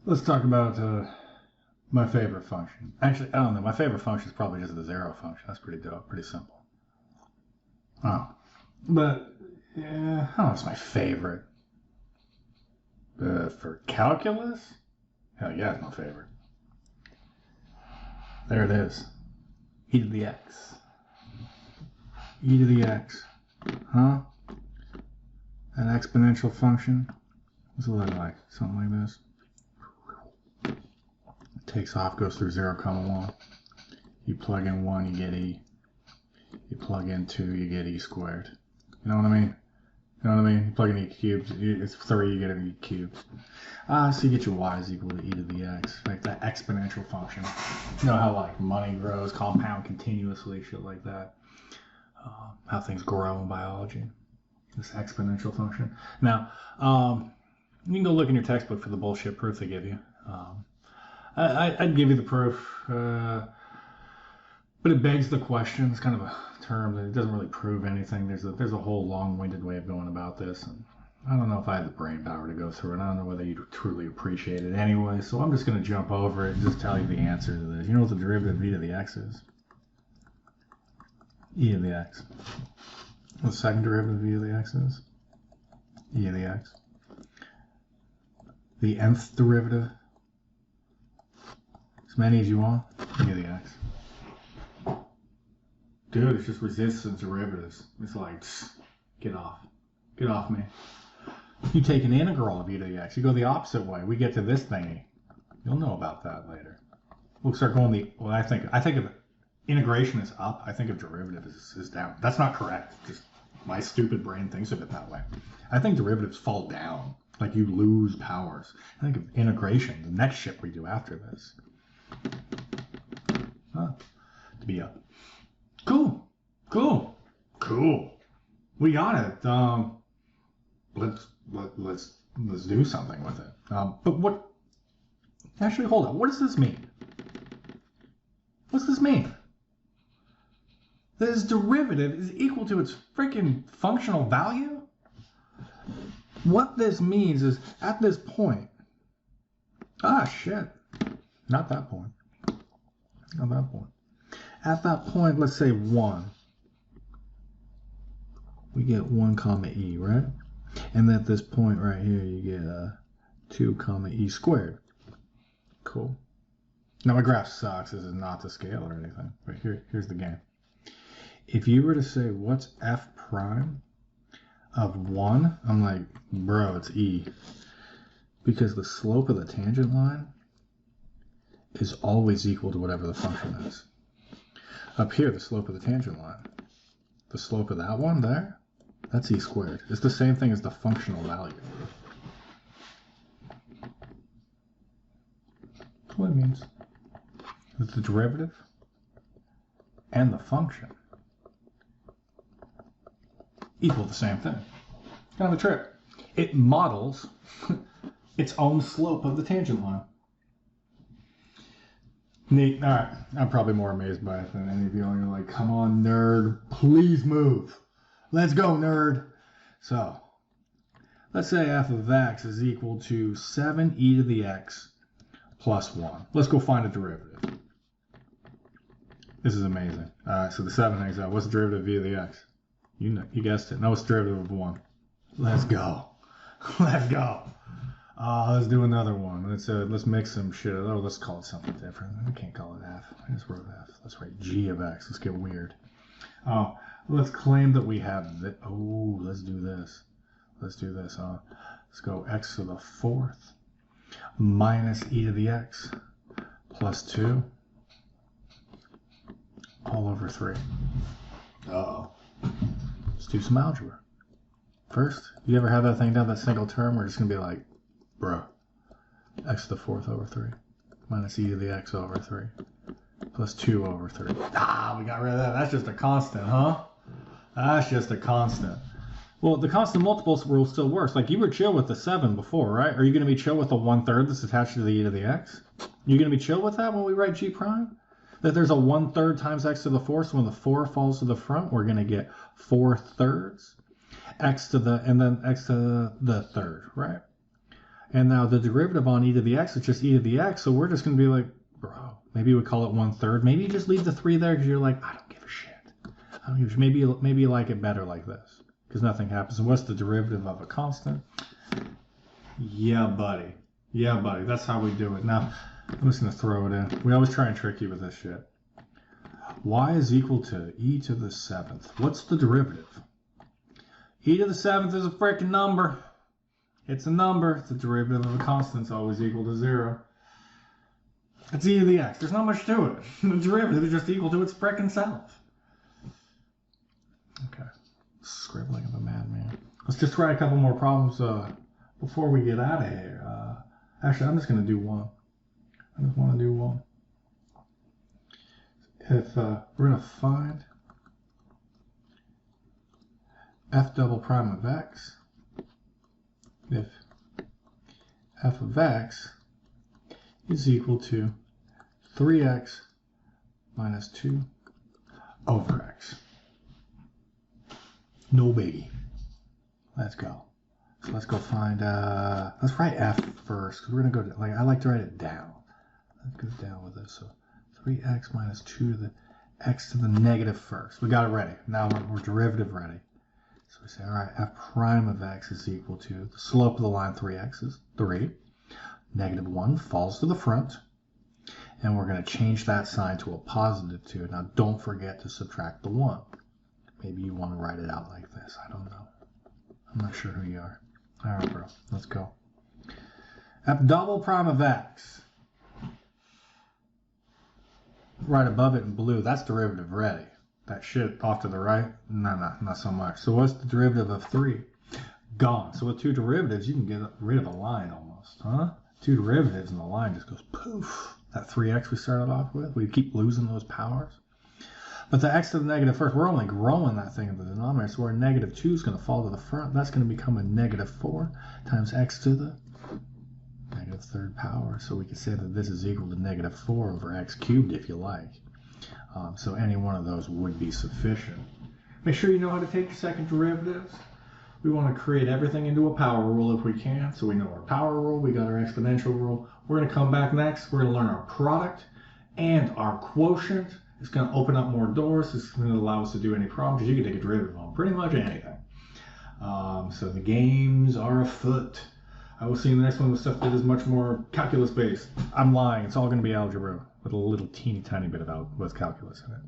Let's talk about my favorite function. Actually, I don't know. My favorite function is probably just the zero function. That's pretty dope, pretty simple. Oh, but yeah, I don't know. It's my favorite. For calculus, hell yeah, it's my favorite. There it is. E to the x. E to the x. Huh? An exponential function. What's it look like? Something like this. It takes off, goes through 0, 1. You plug in 1, you get e. You plug in 2, you get e squared. You know what I mean? You know what I mean? You plug in e cubed, it's 3, you get an e cubed. So you get your y is equal to e to the x. Like that exponential function. You know how like money grows, compound continuously, shit like that. How things grow in biology. This exponential function. Now, you can go look in your textbook for the bullshit proof they give you. I'd give you the proof, but it begs the question. It's kind of a term that doesn't really prove anything. There's a whole long-winded way of going about this, and I don't know if I had the brain power to go through it. I don't know whether you'd truly appreciate it anyway, so I'm just going to jump over it and just tell you the answer to this. You know what the derivative of e to the x is? E to the x. The second derivative of e to the x is? E to the x. The nth derivative, as many as you want, e to the x. Dude, it's just resistance derivatives. It's like, get off. Get off me. You take an integral of e to the x. You go the opposite way. We get to this thingy. You'll know about that later. We'll start going I think of integration is up. I think of derivative is down. That's not correct. Just my stupid brain thinks of it that way. I think derivatives fall down. Like you lose powers. I think of integration, the next shit we do after this. To be up. Cool. We got it. Let's do something with it. But what? Actually, hold on. What does this mean? What's this mean? This derivative is equal to its freaking functional value? What this means is at this point. Shit. Not that point. Not that point. At that point, let's say 1. We get 1 comma e, right? And at this point right here, you get 2 comma e squared. Cool. Now my graph sucks. This is not to scale or anything. But here's the game. If you were to say, what's f prime of 1? I'm like, bro, it's e. Because the slope of the tangent line is always equal to whatever the function is. Up here, the slope of the tangent line. The slope of that one there, that's e squared. It's the same thing as the functional value. That's what it means. It's the derivative and the function equal the same thing. Kind of a trick. It models its own slope of the tangent line. Neat. All right. I'm probably more amazed by it than any of you. You're like, come on, nerd. Please move. Let's go, nerd. So, let's say f of x is equal to 7e to the x plus 1. Let's go find a derivative. This is amazing. All right, so the 7 hangs out. What's the derivative of e to the x? You guessed it. No, it's the derivative of 1. Let's go. Let's go. Let's do another one. Let's mix some shit. Oh, let's call it something different. I can't call it f. I just wrote f. Let's write g of x. Let's get weird. Let's claim that we have this. Oh, let's do this. Let's do this. Let's go x to the 4th minus e to the x plus 2 all over 3. Uh-oh. Let's do some algebra. First, you ever have that thing down that single term where it's going to be like, bro, x to the 4th over 3 minus e to the x over 3 plus 2 over 3. We got rid of that. That's just a constant, huh? That's just a constant. Well, the constant multiples rule still works. Like you were chill with the 7 before, right? Are you going to be chill with the 1/3 that's attached to the e to the x? You going to be chill with that when we write g prime? That there's a 1/3 times x to the 4th, so when the 4 falls to the front, we're going to get 4/3 x to the, and then x to the 3rd, right? And now the derivative on e to the x is just e to the x, so we're just going to be like, bro, maybe we call it 1/3. Maybe you just leave the 3 there because you're like, I don't give a shit. I don't give a shit. Maybe you like it better like this because nothing happens. And what's the derivative of a constant? Yeah, buddy. Yeah, buddy. That's how we do it. Now, I'm just going to throw it in. We always try and trick you with this shit. Y is equal to e to the 7th. What's the derivative? E to the 7th is a freaking number. It's a number. The derivative of a constant is always equal to 0. It's e to the x. There's not much to it. The derivative is just equal to its freaking self. Okay. Scribbling of a madman. Let's just try a couple more problems before we get out of here. Actually, I'm just going to do one. I just want to do one. If we're going to find f double prime of x, if f of x is equal to 3x minus 2 over x. No biggie. Let's go. So let's go find, let's write f first, because we're going to go to, like, I like to write it down. Let's go down with this. So 3x minus 2 to the x to the negative first. We got it ready. Now we're derivative ready. So we say, all right, f prime of x is equal to the slope of the line 3x is 3. Negative 1 falls to the front. And we're going to change that sign to a positive 2. Now don't forget to subtract the 1. Maybe you want to write it out like this. I don't know. I'm not sure who you are. All right, bro. Let's go. F double prime of x. Right above it in blue, that's derivative ready. That shit off to the right, no, not so much. So what's the derivative of 3? Gone. So with two derivatives, you can get rid of a line almost, huh? Two derivatives and the line just goes poof. That 3x we started off with, we keep losing those powers. But the x to the negative first, we're only growing that thing in the denominator, so our negative 2 is going to fall to the front. That's going to become a negative 4 times x to the negative third power. So we can say that this is equal to negative 4 over x cubed if you like. So any one of those would be sufficient. Make sure you know how to take your second derivatives. We want to create everything into a power rule if we can. So we know our power rule, we got our exponential rule. We're going to come back next. We're going to learn our product and our quotient. It's going to open up more doors. It's going to allow us to do any problems. You can take a derivative on pretty much anything. So the games are afoot. I will see you in the next one with stuff that is much more calculus based. I'm lying. It's all going to be algebra with a little teeny tiny bit about what's calculus in it.